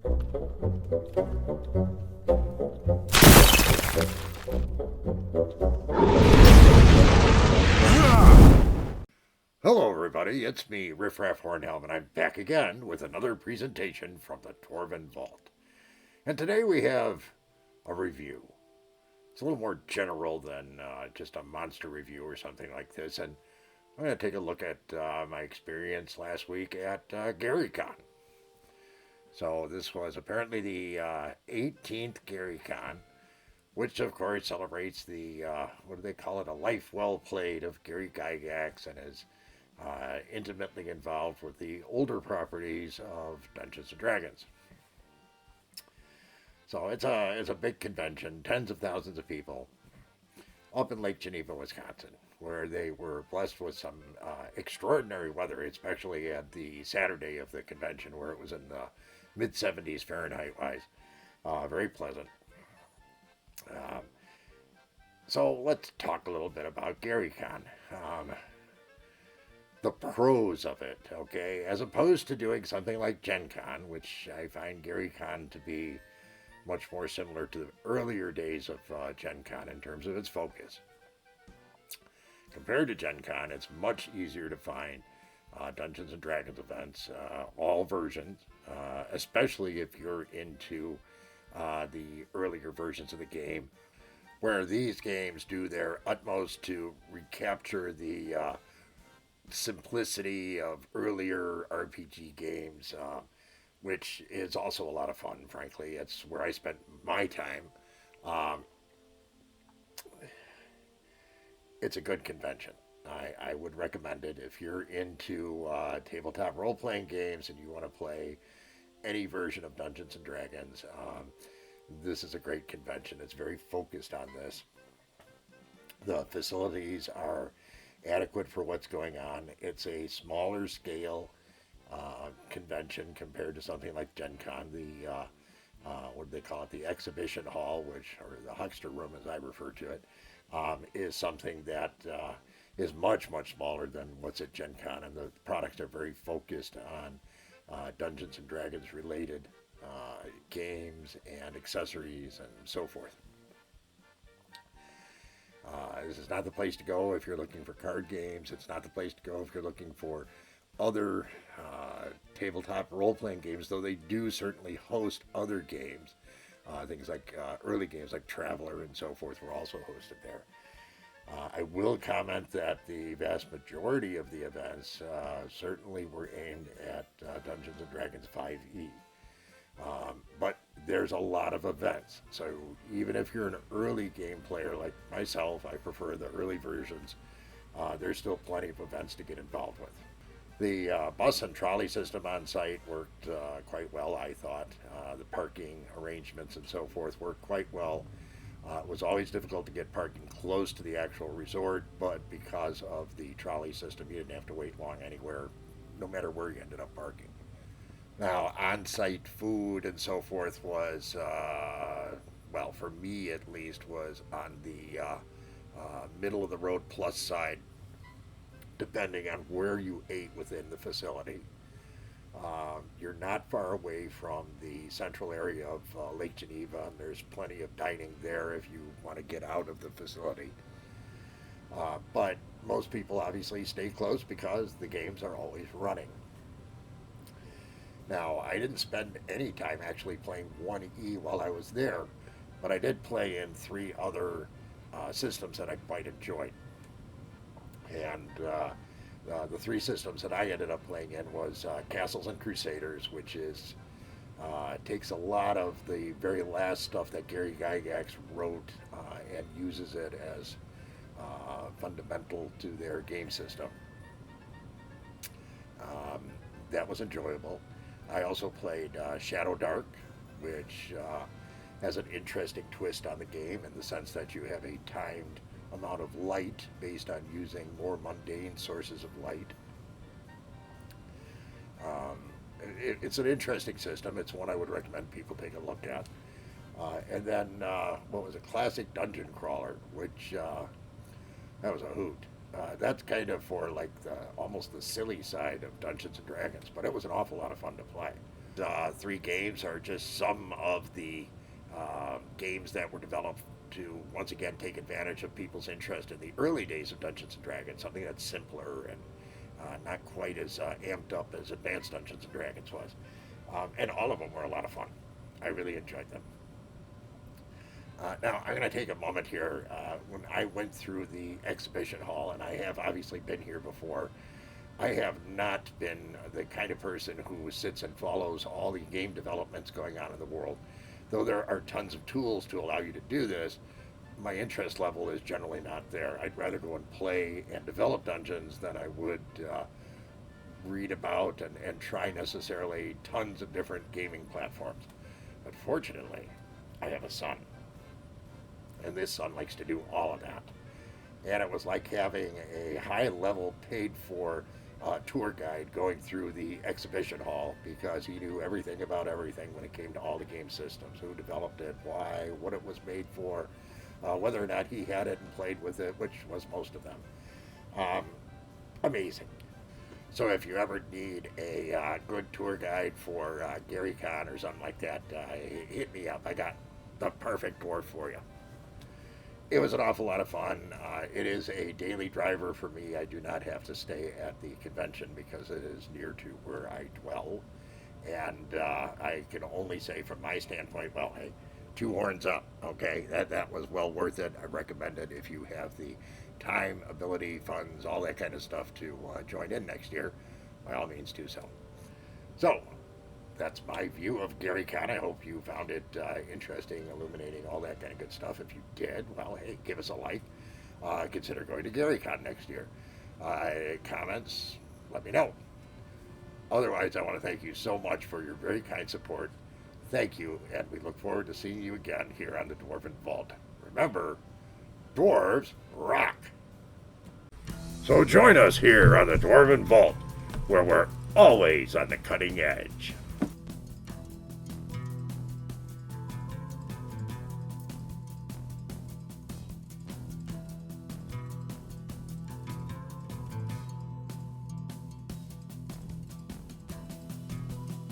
Hello everybody, it's me, Riffraff Hornhelm, and I'm back again with another presentation from the Dwarven Vault. And today we have a review. It's a little more general than just a monster review or something like this, and I'm going to take a look at my experience last week at GaryCon. So this was apparently the 18th GaryCon, which of course celebrates the, what do they call it, a life well played of Gary Gygax and his intimately involved with the older properties of Dungeons and Dragons. So it's a big convention, tens of thousands of people, up in Lake Geneva, Wisconsin, where they were blessed with some extraordinary weather, especially at the Saturday of the convention, where it was in the mid 70s Fahrenheit wise. Very pleasant. So let's talk a little bit about GaryCon. The pros of it, okay, as opposed to doing something like Gen Con, which I find GaryCon to be much more similar to the earlier days of Gen Con in terms of its focus. Compared to Gen Con, it's much easier to find Dungeons and Dragons events, all versions, especially if you're into the earlier versions of the game, where these games do their utmost to recapture the simplicity of earlier RPG games, which is also a lot of fun, frankly. It's where I spent my time. It's a good convention. I would recommend it if you're into tabletop role-playing games and you want to play any version of Dungeons and Dragons. This is a great convention. It's very focused on this. The facilities are adequate for what's going on. It's a smaller scale convention compared to something like Gen Con, the what do they call it, the exhibition hall, which, or the huckster room as I refer to it, is something that is much smaller than what's at Gen Con, and the products are very focused on Dungeons and Dragons related games and accessories and so forth. This is not the place to go if you're looking for card games. It's not the place to go if you're looking for other tabletop role-playing games, though they do certainly host other games. Things like early games like Traveler and so forth were also hosted there. I will comment that the vast majority of the events certainly were aimed at Dungeons & Dragons 5e. But there's a lot of events, so even if you're an early game player like myself, I prefer the early versions, there's still plenty of events to get involved with. The bus and trolley system on site worked quite well, I thought. The parking arrangements and so forth worked quite well. It was always difficult to get parking close to the actual resort, but because of the trolley system, you didn't have to wait long anywhere, no matter where you ended up parking. Now, on-site food and so forth was, well, for me at least, was on the middle-of-the-road plus side, depending on where you ate within the facility. You're not far away from the central area of Lake Geneva, and there's plenty of dining there if you want to get out of the facility. But most people obviously stay close because the games are always running. Now, I didn't spend any time actually playing 1E while I was there, but I did play in 3 other systems that I quite enjoyed. And the 3 systems that I ended up playing in was Castles and Crusaders, which is takes a lot of the very last stuff that Gary Gygax wrote and uses it as fundamental to their game system. That was enjoyable. I also played Shadow Dark, which has an interesting twist on the game in the sense that you have a timed amount of light based on using more mundane sources of light. It's an interesting system. It's one I would recommend people take a look at. And then, what was a classic dungeon crawler, which that was a hoot. That's kind of for like almost the silly side of Dungeons and Dragons, but it was an awful lot of fun to play. three games are just some of the games that were developed to once again take advantage of people's interest in the early days of Dungeons and Dragons, something that's simpler and not quite as amped up as Advanced Dungeons and Dragons was. And all of them were a lot of fun. I really enjoyed them. Now, I'm going to take a moment here. When I went through the exhibition hall, and I have obviously been here before, I have not been the kind of person who sits and follows all the game developments going on in the world. Though there are tons of tools to allow you to do this, my interest level is generally not there. I'd rather go and play and develop dungeons than I would read about and try necessarily tons of different gaming platforms. But fortunately, I have a son. And this son likes to do all of that. And it was like having a high-level, paid-for tour guide going through the exhibition hall, because he knew everything about everything when it came to all the game systems, who developed it, why, what it was made for, whether or not he had it and played with it, which was most of them. Amazing. So if you ever need a good tour guide for GaryCon or something like that, hit me up. I got the perfect dwarf for you. It was an awful lot of fun. It is a daily driver for me. I do not have to stay at the convention because it is near to where I dwell. And I can only say from my standpoint, well, hey, 2 horns up, okay? That was well worth it. I recommend it if you have the time, ability, funds, all that kind of stuff to join in next year. By all means, do so. So, that's my view of GaryCon. I hope you found it interesting, illuminating, all that kind of good stuff. If you did, well, hey, give us a like. Consider going to GaryCon next year. Comments, let me know. Otherwise, I want to thank you so much for your very kind support. Thank you, and we look forward to seeing you again here on the Dwarven Vault. Remember, dwarves rock! So join us here on the Dwarven Vault, where we're always on the cutting edge.